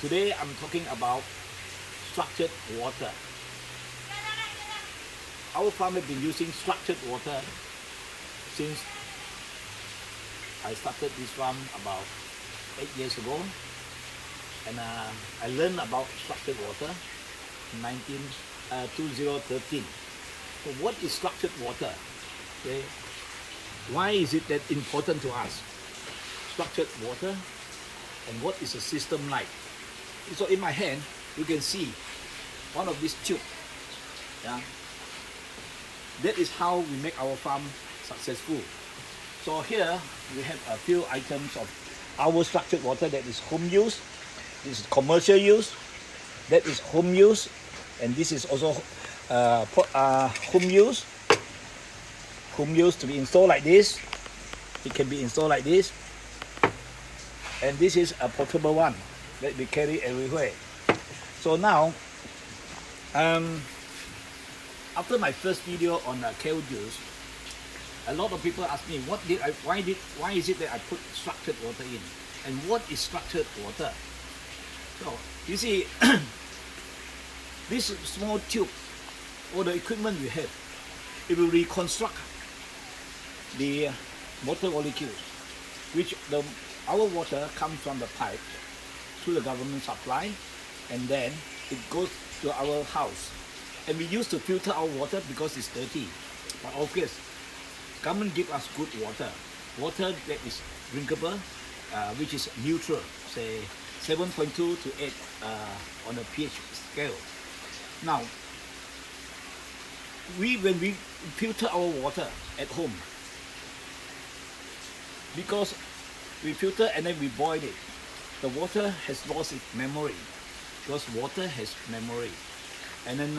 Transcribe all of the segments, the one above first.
Today I'm talking about structured water. Our farm has been using structured water since I started this farm about 8 years ago, and I learned about structured water in 2013. So what is structured water? Okay. Why is it that important to us? Structured water, and what is a system like? So in my hand, you can see one of these tubes. Yeah. That is how we make our farm successful. So here we have a few items of our structured water. That is home use, this is commercial use, that is home use, and this is also home use. Home use to be installed like this. It can be installed like this. And this is a portable one that we carry everywhere. So now, after my first video on kale juice, a lot of people ask me, why is it that I put structured water in? And what is structured water? So, you see, this small tube, or the equipment we have, it will reconstruct the water molecules, which our water comes from the pipe through the government supply, and then it goes to our house. And we used to filter our water because it's dirty. But of course, government give us good water. Water that is drinkable, which is neutral, say 7.2 to 8 on the pH scale. Now, when we filter our water at home, because we filter and then we boil it, the water has lost its memory, because water has memory. And then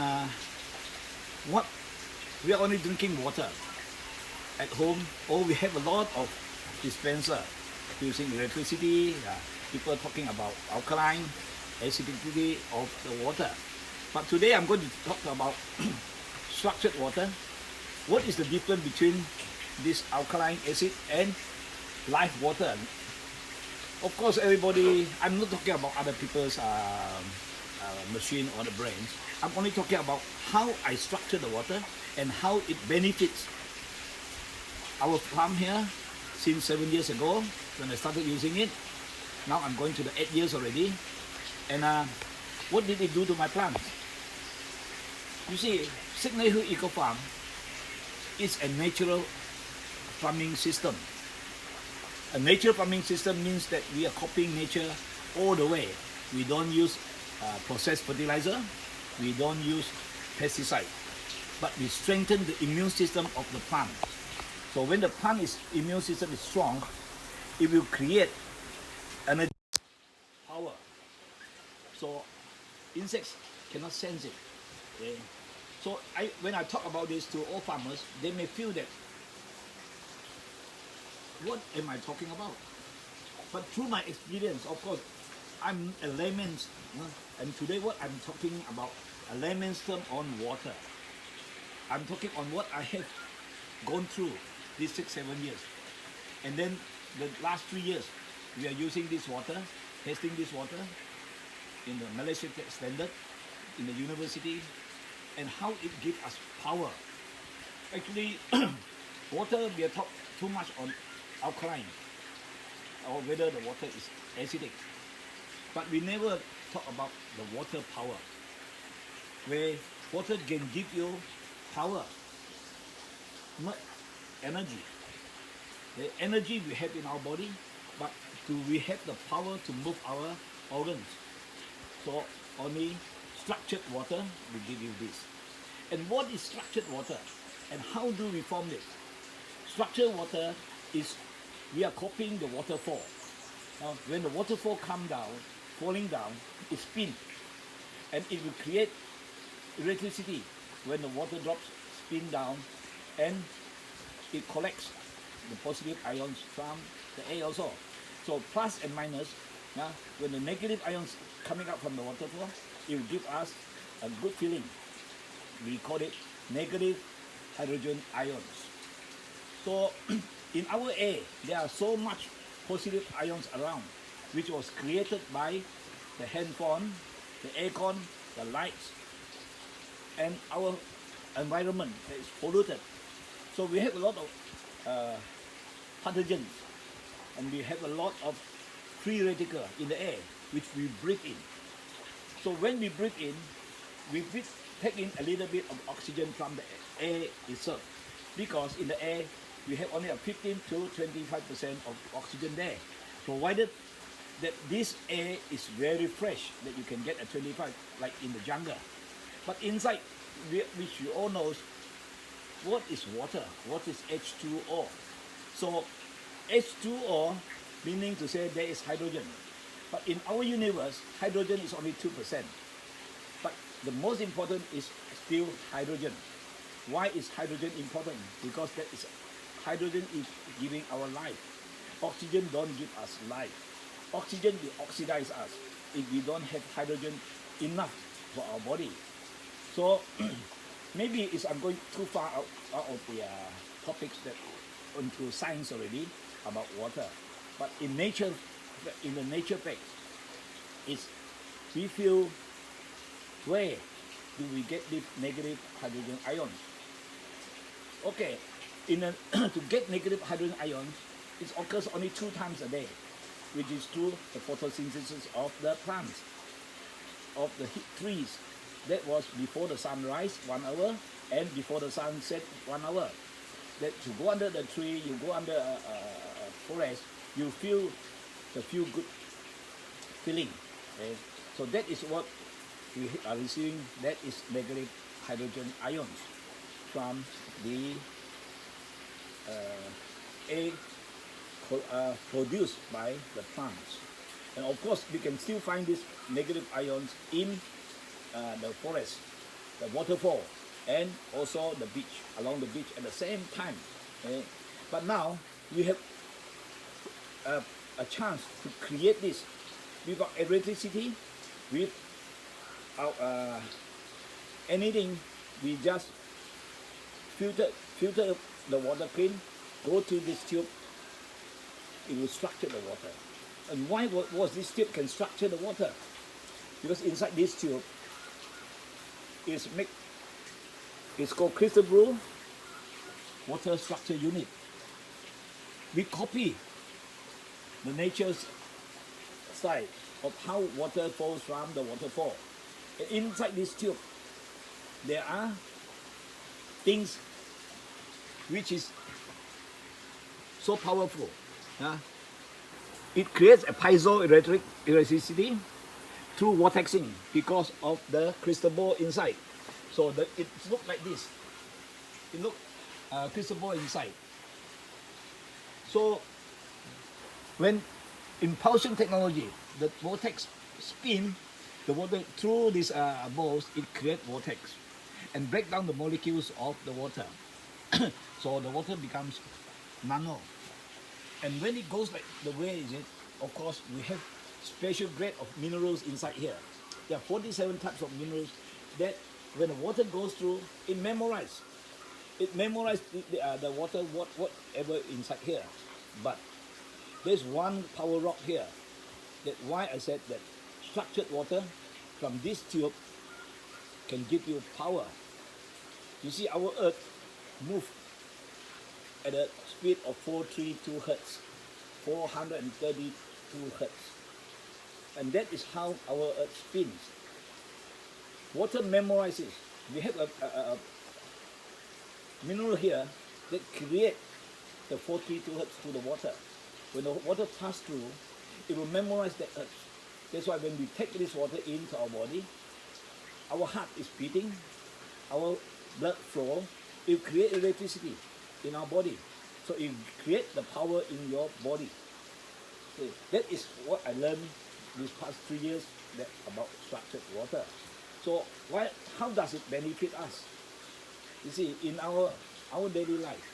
we are only drinking water at home, or we have a lot of dispenser using electricity. People talking about alkaline, acidity of the water. But today I'm going to talk about structured water. What is the difference between this alkaline acid and live water? Of course, everybody, I'm not talking about other people's machine or the brains. I'm only talking about how I structure the water and how it benefits our farm here since 7 years ago when I started using it. Now I'm going to the 8 years already. And what did it do to my plants? You see, Signal Hill Eco Farm is a natural farming system. A natural farming system means that we are copying nature all the way. We don't use processed fertilizer, we don't use pesticide, but we strengthen the immune system of the plant. So when the plant immune system is strong, it will create energy, power. So insects cannot sense it. Okay? So when I talk about this to all farmers, they may feel that, what am I talking about? But through my experience, of course, I'm a layman, and today what I'm talking about, a layman's term on water. I'm talking on what I have gone through these 6-7 years. And then the last 3 years, we are using this water, testing this water in the Malaysian standard, in the university, and how it gives us power. Actually, water, we are talking too much on alkaline, or whether the water is acidic. But we never talk about the water power, where water can give you power, not energy. The energy we have in our body, but do we have the power to move our organs? So only structured water will give you this. And what is structured water? And how do we form it? Structured water is, we are copying the waterfall. Now, when the waterfall comes down, falling down, it spins, and it will create electricity. When the water drops, spin down, and it collects the positive ions from the air also. So plus and minus, when the negative ions coming out from the waterfall, it will give us a good feeling. We call it negative hydrogen ions. So in our air, there are so much positive ions around, which was created by the handphone, the aircon, the lights, and our environment that is polluted. So we have a lot of pathogens, and we have a lot of free radical in the air, which we breathe in. So when we breathe in, we take in a little bit of oxygen from the air itself, because in the air we have only a 15 to 25% of oxygen there, provided that this air is very fresh, that you can get a 25 like in the jungle. But inside, which you all know, what is water? What is H2O? So H2O meaning to say there is hydrogen. But in our universe, hydrogen is only 2%. But the most important is still hydrogen. Why is hydrogen important? Because that is hydrogen is giving our life. Oxygen don't give us life. Oxygen will oxidize us if we don't have hydrogen enough for our body. So maybe I'm going too far out of the topics that into science already about water. But in nature, in the nature fact, is we feel where do we get the negative hydrogen ions? Okay, to get negative hydrogen ions, it occurs only 2 times a day, which is through the photosynthesis of the plants, of the trees. That was before the sunrise 1 hour, and before the sun set 1 hour. That you go under the tree, you go under a forest, you feel the feel good feeling. Okay? So that is what we are receiving. That is negative hydrogen ions from the air produced by the plants. And of course, we can still find these negative ions in the forest, the waterfall, and also the beach, along the beach at the same time. Okay? But now we have a chance to create this without electricity, without anything. We just filter the water clean, go to this tube, it will structure the water. And why was this tube can structure the water? Because inside this tube is it's called crystal blue water structure unit. We copy the nature's side of how water flows from the waterfall. And inside this tube, there are things which is so powerful. It creates a piezoelectric electricity through vortexing because of the crystal ball inside. So it looks like this. It looks crystal ball inside. So when impulsion technology, the vortex spin the water through these balls, it creates vortex and break down the molecules of the water. So the water becomes nano. And when it goes like the way is it, of course we have special grade of minerals inside here. There are 47 types of minerals that when the water goes through, it memorizes. It memorizes the water, whatever inside here. But there's one power rock here. That's why I said that structured water from this tube can give you power. You see our earth move at a speed of 432 hertz, 432 hertz. And that is how our earth spins. Water memorizes. We have a mineral here that creates the 432 hertz to the water. When the water passes through, it will memorize that hertz. That's why when we take this water into our body, our heart is beating, our blood flow, it will create electricity in our body. So it creates the power in your body. Okay. That is what I learned these past 3 years about structured water. So how does it benefit us? You see, in our daily life,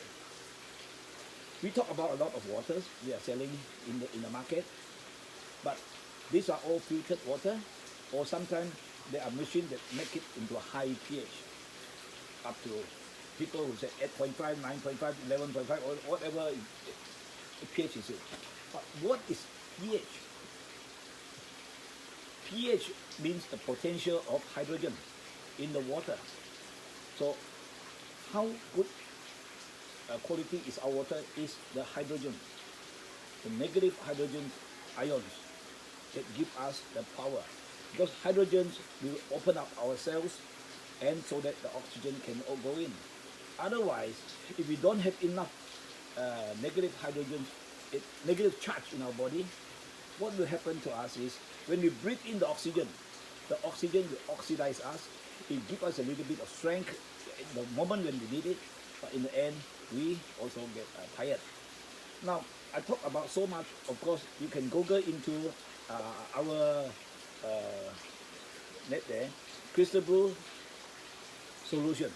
we talk about a lot of waters we are selling in the market, but these are all filtered water, or sometimes there are machines that make it into a high pH, up to people who say 8.5, 9.5, 11.5, or whatever pH is it. But what is pH? pH means the potential of hydrogen in the water. So how good quality is our water is the hydrogen, the negative hydrogen ions that give us the power. Because hydrogens will open up our cells and so that the oxygen can all go in. Otherwise, if we don't have enough negative hydrogen, negative charge in our body, what will happen to us is when we breathe in the oxygen will oxidize us. It gives us a little bit of strength at the moment when we need it, but in the end, we also get tired. Now, I talk about so much. Of course, you can Google into our net there, crystal blue solution.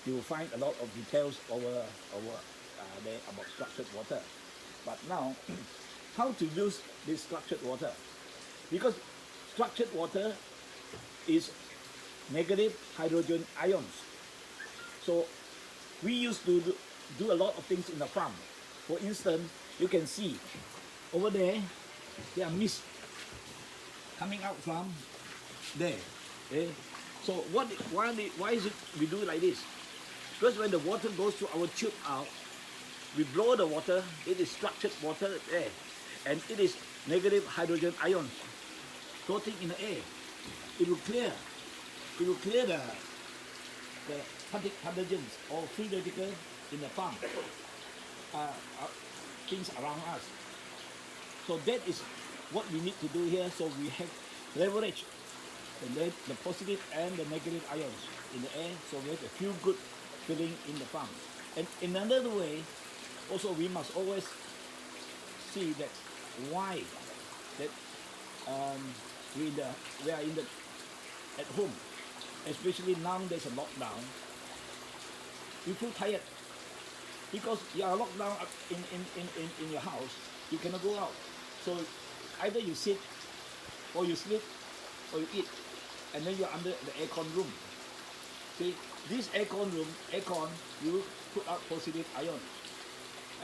You will find a lot of details over there about structured water. But now, how to use this structured water? Because structured water is negative hydrogen ions. So we used to do a lot of things in the farm. For instance, you can see over there, there are mist coming out from there. Okay? So why is it we do it like this? Because when the water goes through our tube out, we blow the water, it is structured water there, and it is negative hydrogen ions floating in the air. It will clear the pathogens or free radicals in the farm, things around us. So that is what we need to do here. So we have leverage the positive and the negative ions in the air. So we have a few good feeling in the farm. And in another way, also we must always see that why that we are at home, especially now there's a lockdown. You feel tired because you are locked down in your house. You cannot go out. So either you sit or you sleep or you eat, and then you're under the aircon room. See, this aircon room, you put out positive ions.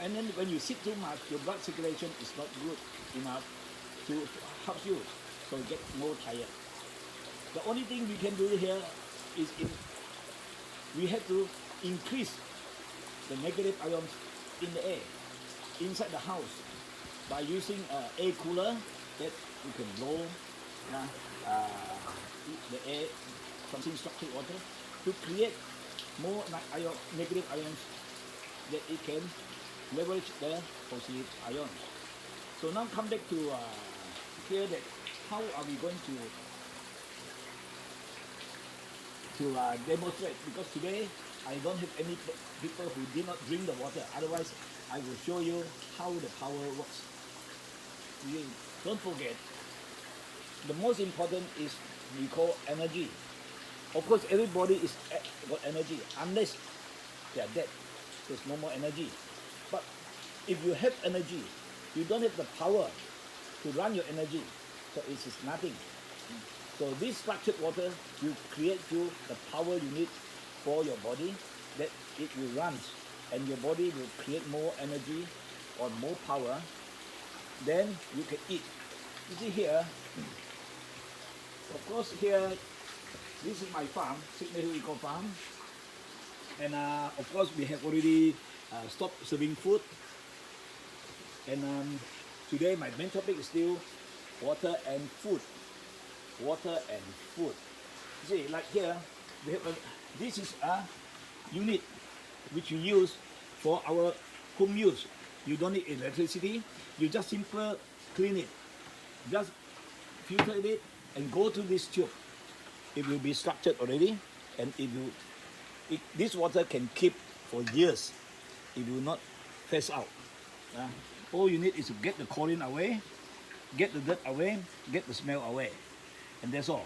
And then when you sit too much, your blood circulation is not good enough to help you. So you get more tired. The only thing we can do here is we have to increase the negative ions in the air, inside the house, by using an air cooler that you can blow the air, something structured water, to create more negative ions that it can leverage the positive ions. So now come back to here, that how are we going to demonstrate, because today I don't have any people who did not drink the water. Otherwise, I will show you how the power works. Don't forget, the most important is we call energy. Of course, everybody is got energy unless they are dead. There's no more energy. But if you have energy, you don't have the power to run your energy, so it is nothing. So this structured water will create you the power you need for your body, that it will run, and your body will create more energy or more power. Then you can eat. You see here, of course here, this is my farm, Signature Eco Farm, and of course we have already stopped serving food. And today my main topic is still water and food. Water and food. See, like here, we have this is a unit which you use for our home use. You don't need electricity. You just simply clean it, just filter it, and go to this tube. It will be structured already, and this water can keep for years. It will not phase out. All you need is to get the chlorine away, get the dirt away, get the smell away, and that's all.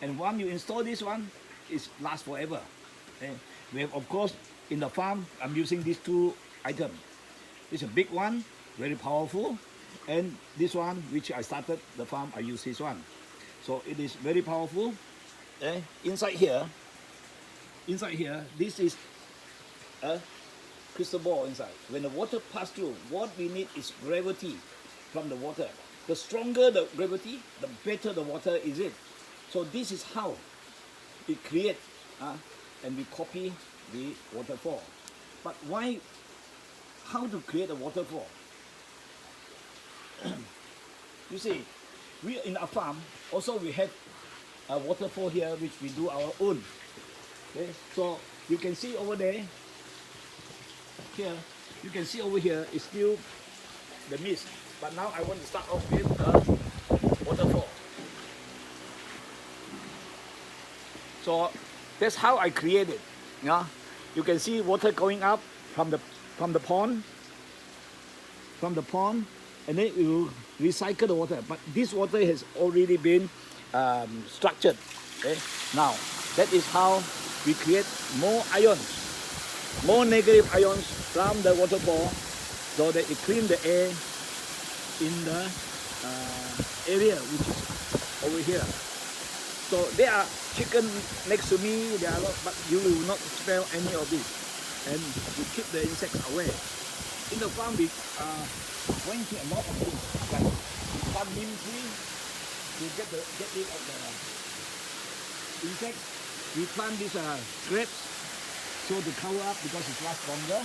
And once you install this one, it lasts forever. We have, of course, in the farm, I'm using these two items. It's a big one, very powerful, and this one, which I started the farm, I use this one. So it is very powerful. Inside here, this is a crystal ball inside. When the water passes through, what we need is gravity from the water. The stronger the gravity, the better the water is it. So this is how we create and we copy the waterfall. But why, how to create a waterfall? You see, we in our farm, also we have a waterfall here which we do our own. Okay, so you can see over there, here, you can see over here is still the mist. But now I want to start off with a waterfall. So that's how I created. Yeah, you can see water going up from the pond, and then you recycle the water. But this water has already been structured. Okay, now that is how we create more ions, more negative ions from the waterfall, so that it cleans the air in the area which is over here. So there are chicken next to me, there are a lot, but you will not smell any of this, and we keep the insects away. In the farm we going to a lot of things, like plant neem tree to get rid of the insects. We plant these grapes so to cover up because it lasts longer.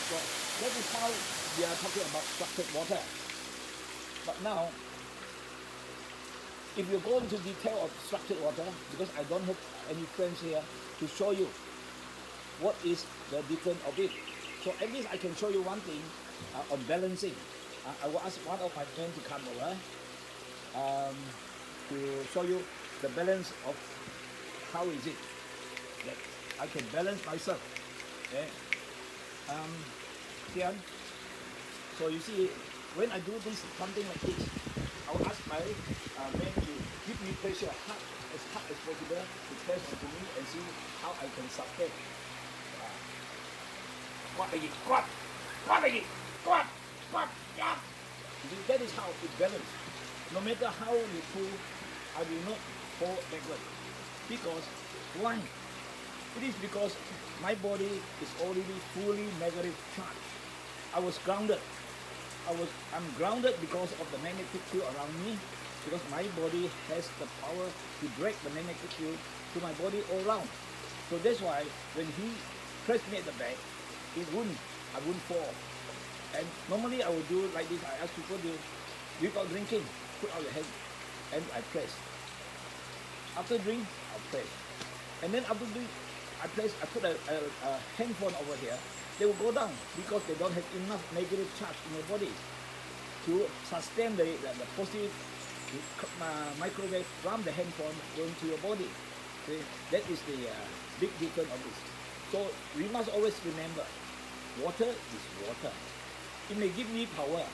So that is how we are talking about structured water. But now, if you go into detail of structured water, because I don't have any friends here to show you what is the difference of it. So at least I can show you one thing on balancing. I will ask one of my friends to come over to show you the balance of how is it that I can balance myself. Okay? So you see, when I do this, something like this, I will ask my man to give me pressure hard as possible to press onto me and see how I can sustain. That is how it balances. No matter how you pull, I will not fall backward. Because why? It is because my body is already fully negative charged. I was grounded. I'm grounded because of the magnetic field around me, because my body has the power to break the magnetic field to my body all around. So that's why when he pressed me at the back, I wouldn't fall. And normally I would do like this. I ask people to, without drinking, put out your hand, and I press. After drink, I'll press. And then after drink, I put a handphone over here. They will go down because they don't have enough negative charge in your body to sustain the positive microwave from the handphone going to your body. See, that is the big difference of this. So we must always remember, water is water. It may give me power,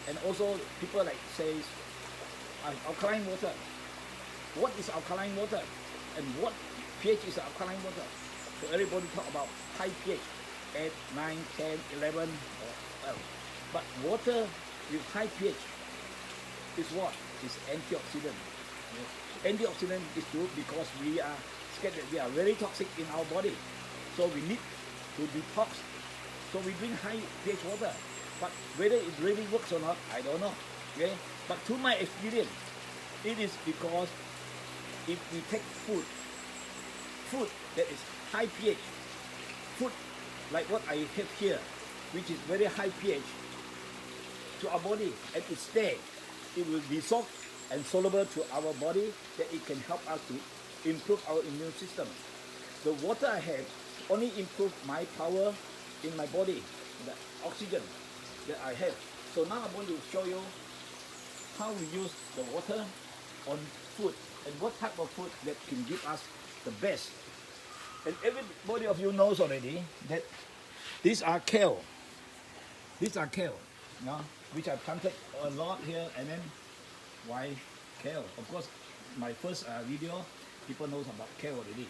and also people like says alkaline water. What is alkaline water, and what pH is alkaline water? So everybody talk about high pH, 8, 9, 10, 11, or 12. But water with high pH is what? Is antioxidant. Antioxidant is good because we are scared that we are very toxic in our body. So we need to detox. So we drink high pH water. But whether it really works or not, I don't know. Okay? But to my experience, it is because if we take food that is high pH, food like what I have here, which is very high pH, to our body, and it stays, it will dissolve and soluble to our body, that it can help us to improve our immune system. The water I have only improve my power in my body, the oxygen that I have. So now I'm going to show you how we use the water on food and what type of food that can give us the best. And everybody of you knows already that these are kale. These are kale, which I planted a lot here. And then why kale? Of course, my first video, people knows about kale already.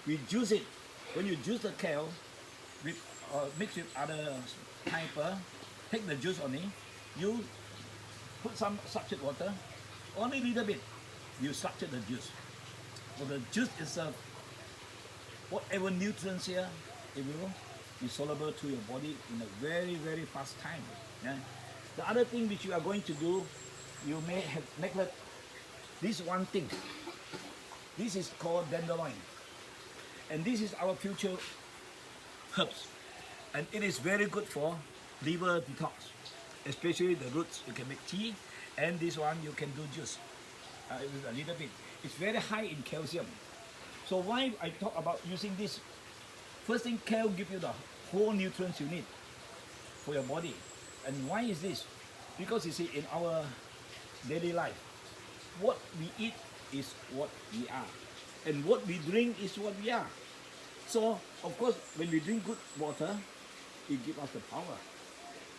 We juice it. When you juice the kale, with mix with other piper, take the juice only. You put some structured water, only a little bit. You structure the juice. So the juice itself, whatever nutrients here, it will be soluble to your body in a very, very fast time. Yeah? The other thing which you are going to do, you may have neglected this one thing. This is called dandelion. And this is our future herbs. And it is very good for liver detox. Especially the roots, you can make tea. And this one you can do juice with a little bit. It's very high in calcium. So why I talk about using this? First thing, kale gives you the whole nutrients you need for your body. And why is this? Because you see, in our daily life, what we eat is what we are. And what we drink is what we are. So, of course, when we drink good water, it gives us the power.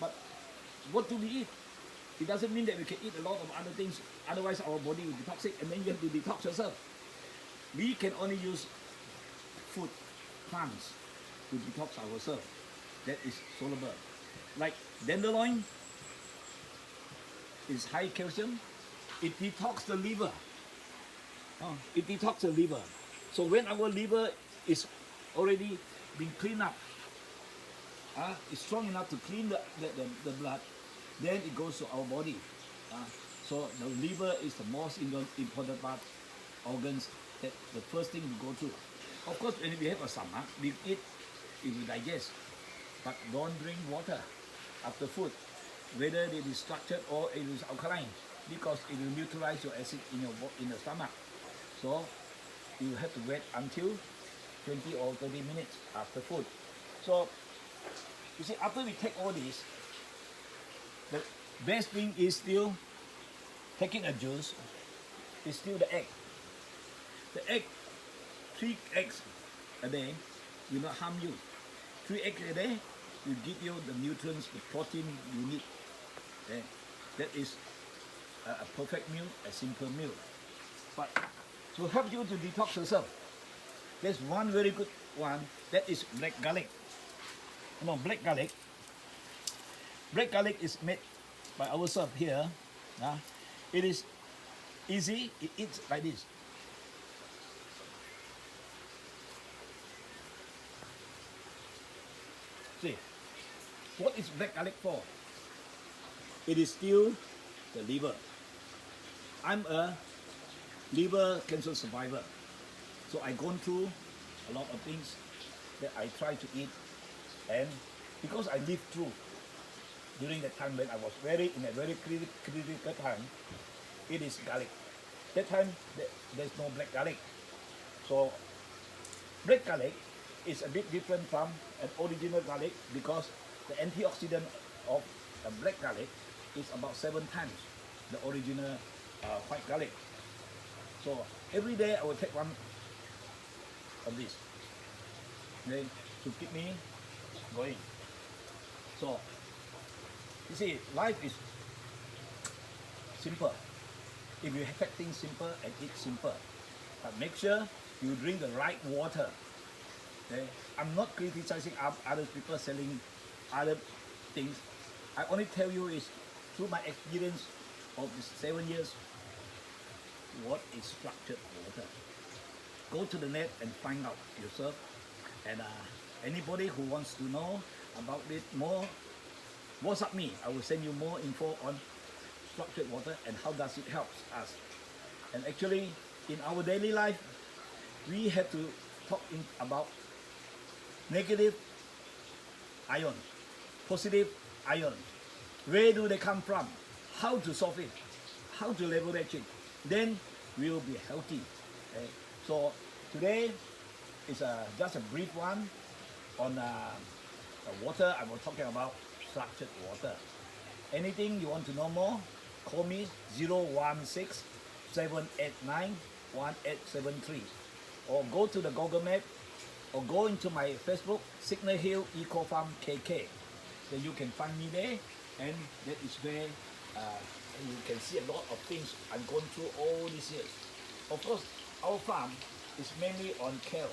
But what do we eat? It doesn't mean that we can eat a lot of other things, otherwise our body will be toxic, and then you have to detox yourself. We can only use food, plants, to detox ourselves. That is soluble. Like dandelion is high calcium. It detox the liver. It detox the liver. So when our liver is already been cleaned up, it's strong enough to clean the blood, then it goes to our body. So the liver is the most important part, organs, that the first thing we go through. Of course, when we have a stomach, we eat, it will digest. But don't drink water after food, whether it is structured or it is alkaline, because it will neutralize your acid in the stomach. So you have to wait until 20 or 30 minutes after food. So you see, after we take all this, the best thing is still taking a juice, is still the egg. The egg, 3 eggs a day will not harm you. 3 eggs a day will give you the nutrients, the protein you need. That is a perfect meal, a simple meal. But to help you to detox yourself, there's one very good one, that is black garlic. No, black garlic. Black garlic is made by ourselves here. It is easy, it eats like this. See, what is black garlic for? It is still the liver. I'm a liver cancer survivor. So I've gone through a lot of things that I try to eat, and because I lived through during the time when I was in a very critical time, it is garlic. That time there's no black garlic. So black garlic is a bit different from an original garlic, because the antioxidant of the black garlic is about 7 times the original white garlic. So every day I will take one of this, then to keep me going. So you see, life is simple. If you take things simple and eat simple, but make sure you drink the right water. Okay? I'm not criticizing other people selling other things. I only tell you is through my experience of this 7 years, what is structured water. Go to the net and find out yourself. And anybody who wants to know about it more, WhatsApp me. I will send you more info on structured water and how does it help us. And actually, in our daily life, we have to talk about negative ions, positive ions. Where do they come from? How to solve it? How to leverage it? Then we will be healthy. Okay? So today is just a brief one on water. I was talking about structured water. Anything you want to know more, call me 016-789-1873, or go to the Google Map, or go into my Facebook, Signal Hill Eco Farm KK. Then you can find me there, and that is where you can see a lot of things I've gone through all these years. Of course, our farm is mainly on kale.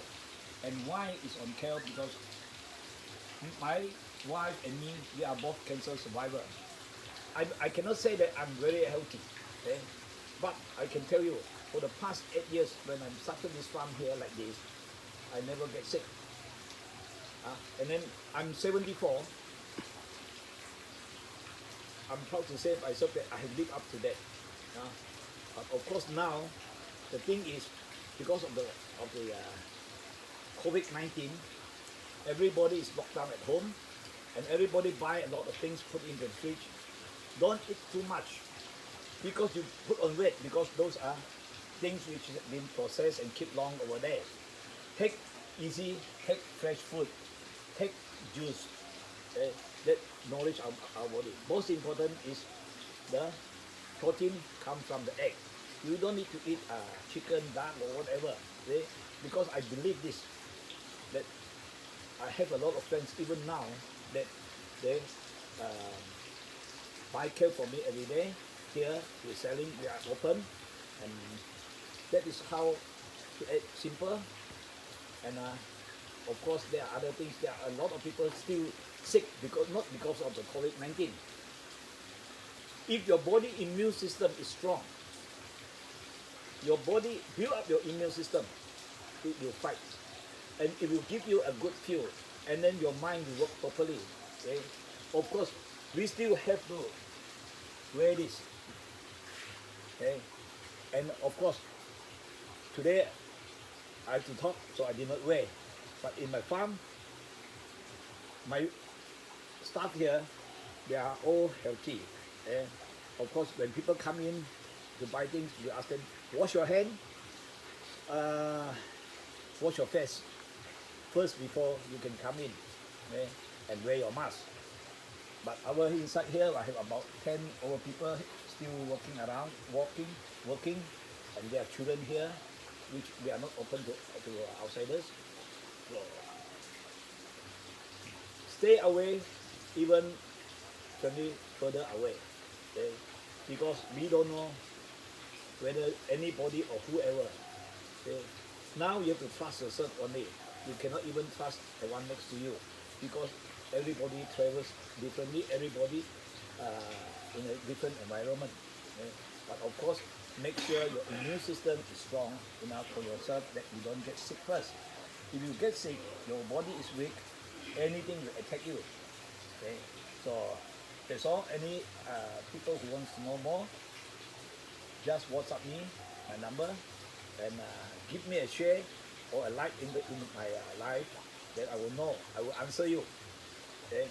And why is on kale? Because my wife and me, we are both cancer survivors. I cannot say that I'm very healthy, okay? But I can tell you, for the past 8 years, when I started this farm here like this, I never get sick. And then I'm 74. I'm proud to say myself that I have lived up to that. But of course now, the thing is, because of the COVID-19, everybody is locked down at home, and everybody buy a lot of things put in the fridge. Don't eat too much, because you put on weight, because those are things which have been processed and kept long over there. Take easy, take fresh food, take juice, that nourish our body. Most important is the protein comes from the egg. You don't need to eat chicken, duck or whatever, because I believe this, that I have a lot of friends even now that they buy cake for me every day. Here we're selling, we are open, and that is how it's simple. And of course there are other things. There are a lot of people still sick, because not because of the COVID-19. If your body immune system is strong, your body build up your immune system, it will fight, and it will give you a good fuel, and then your mind will work properly. Okay? Of course, we still have to wear this. Okay? And of course, today I have to talk, so I did not wear. But in my farm, my staff here, they are all healthy. And of course, when people come in to buy things, we ask them, wash your hand, wash your face first before you can come in, okay? And wear your mask. But our inside here, I have about 10 over people still walking around, working, and there are children here, which we are not open to outsiders. So, stay away, even 20 further away, okay? Because we don't know whether anybody or whoever. Okay? Now you have to trust yourself only. You cannot even trust the one next to you, because everybody travels differently, everybody in a different environment. Okay? But of course, make sure your immune system is strong enough for yourself that you don't get sick first. If you get sick, your body is weak, anything will attack you. Okay? So that's all. Any people who wants to know more, just WhatsApp me, my number, and give me a share or a like in my live, that I will know. I will answer you. Okay?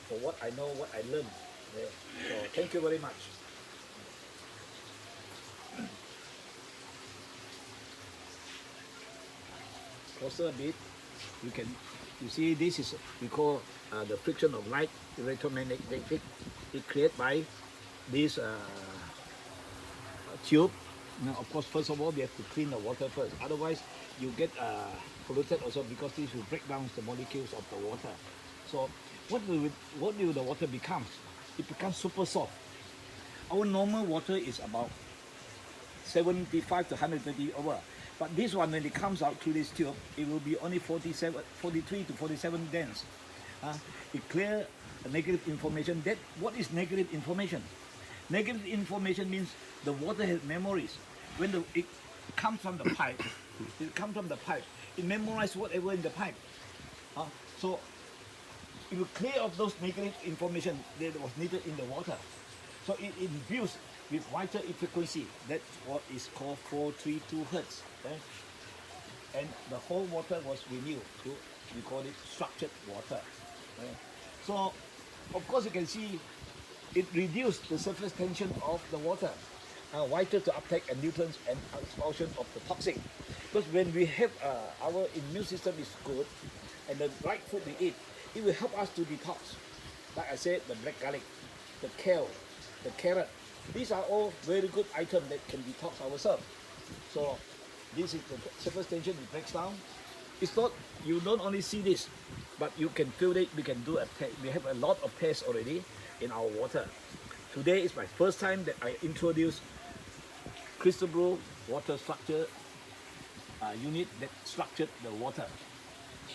For what I know, what I learned. Okay? So thank you very much. Closer a bit, you see this is, we call the friction of light, electromagnetic. It created by this tube. Now, of course, first of all, we have to clean the water first. Otherwise, you get polluted also, because this will break down the molecules of the water. So, what will the water becomes? It becomes super soft. Our normal water is about 75 to 120 over. But this one, when it comes out through this tube, it will be only 43 to 47 dense. It clears negative information. What is negative information? Negative information means the water has memories. When it comes from the pipe, it memorizes whatever in the pipe. So it will clear off those negative information that was needed in the water. So it infused with wider frequency. That's what is called 432 Hertz. Okay? And the whole water was renewed. We call it structured water. Okay? So, of course, you can see it reduced the surface tension of the water, vital to uptake and nutrients and expulsion of the toxic. Because when we have our immune system is good, and the right food we eat, it will help us to detox. Like I said, the black garlic, the kale, the carrot. These are all very good items that can detox ourselves. So this is the surface tension, it breaks down. It's not, you don't only see this, but you can feel it. We can do a test. We have a lot of tests already in our water. Today is my first time that I introduce crystal blue water structure unit that structured the water.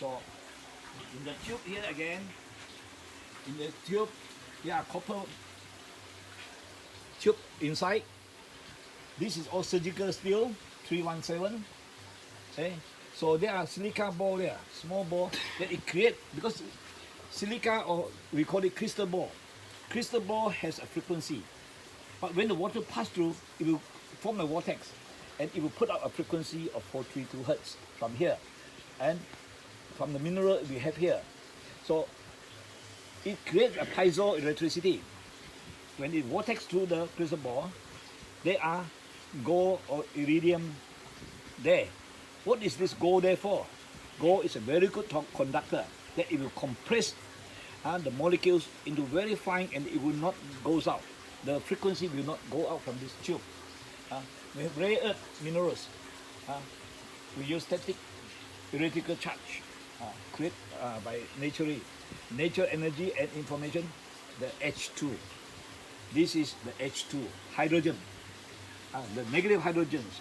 So in the tube here again, in the tube, there are copper tube inside. This is all surgical steel, 317. Okay? So there are silica ball there, small ball that it creates, because silica, or we call it crystal ball. crystal ball has a frequency, but when the water passes through, it will form a vortex, and it will put out a frequency of 432 hertz from here, and from the mineral we have here. So it creates a piezoelectricity. When it vortex through the crystal ball, there are gold or iridium there. What is this gold there for? Gold is a very good conductor, that it will compress the molecules into very fine, and it will not go out. The frequency will not go out from this tube. We have rare earth minerals. We use static electrical charge created by nature energy and information, the H2. This is the H2, hydrogen, the negative hydrogens.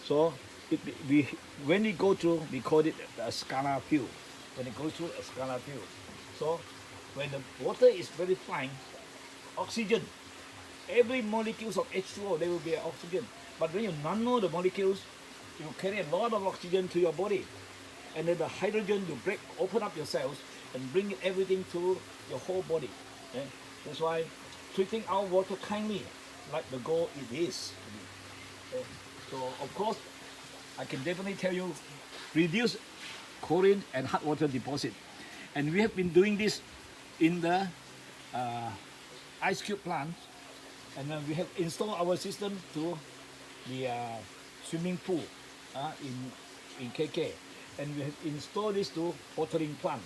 So when it go through, we call it a scalar field. When it goes through a scalar field. So when the water is very fine, oxygen, every molecules of H2O, there will be an oxygen. But when you nano the molecules, you carry a lot of oxygen to your body. And then the hydrogen will open up your cells and bring everything to your whole body. Okay? That's why treating our water kindly, like the goal it is. Okay? So of course, I can definitely tell you, reduce chlorine and hot water deposit. And we have been doing this in the ice cube plant. And we have installed our system to the swimming pool in KK. And we have installed this to watering plant,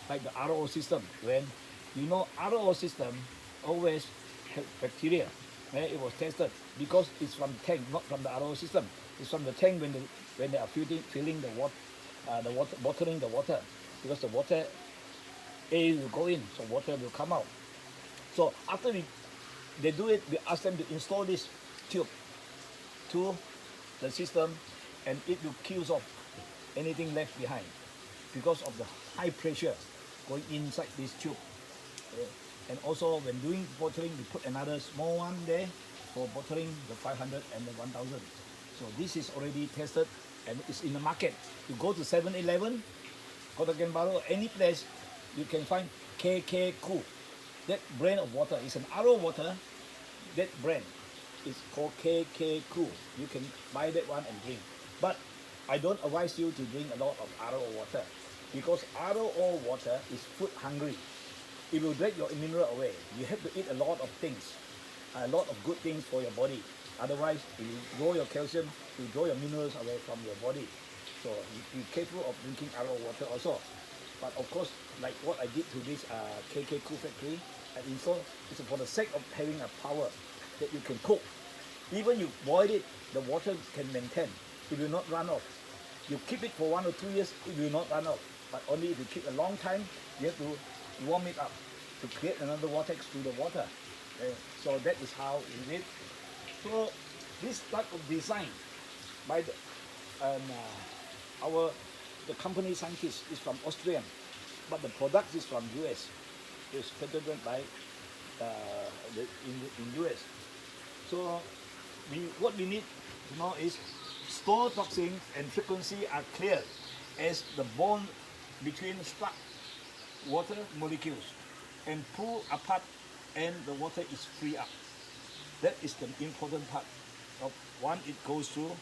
like the RO system. When you know RO system always have bacteria. It was tested because it's from the tank, not from the RO system. It's from the tank when they are filling the water, watering the water, because the water air will go in, so water will come out. So after they do it, we ask them to install this tube to the system, and it will kill off anything left behind because of the high pressure going inside this tube. And also when doing watering, we put another small one there for watering the 500 and the 1000. So this is already tested and it's in the market. You go to 7-Eleven, Kota Kinabalu, any place, you can find KK Cool. That brand of water is an RO water. That brand is called KK Cool. You can buy that one and drink. But I don't advise you to drink a lot of RO water, because RO water is food hungry. It will break your mineral away. You have to eat a lot of things, a lot of good things for your body. Otherwise, it will draw your calcium, it will draw your minerals away from your body. So be careful of drinking RO water also. But of course, like what I did to this KK Cool factory, I installed, it's for the sake of having a power that you can cook. Even you boil it, the water can maintain. It will not run off. You keep it for 1 or 2 years, it will not run off. But only if you keep a long time, you have to warm it up to create another vortex to the water. So that is how we did. So this type of design by the company scientist is from Australia, but the product is from US. It's patented by in US. So what we need to know is store toxins and frequency are clear as the bond between stuck water molecules and pull apart and the water is free up. That is the important part of one. It goes through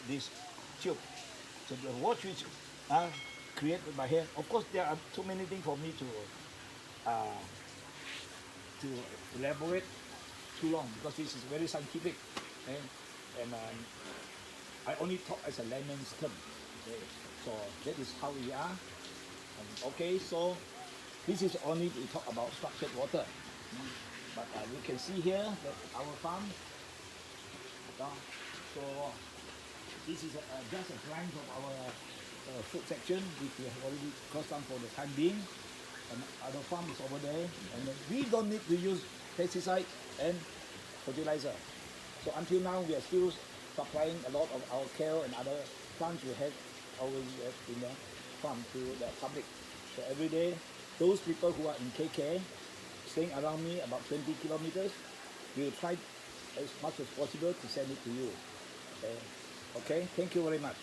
this tube. So the water which are created by here. Of course, there are too many things for me to elaborate too long, because this is very scientific, and I only talk as a layman's term. So that is how we are. Okay, so this is only to talk about structured water. But you can see here that our farm. So this is just a glance of our food section, which we have already closed down for the time being. And other farm is over there, and we don't need to use pesticide and fertilizer. So until now, we are still supplying a lot of our kale and other plants we have always in the farm to the public. So every day, those people who are in KK, staying around me about 20 kilometers, we will try as much as possible to send it to you. Okay, thank you very much.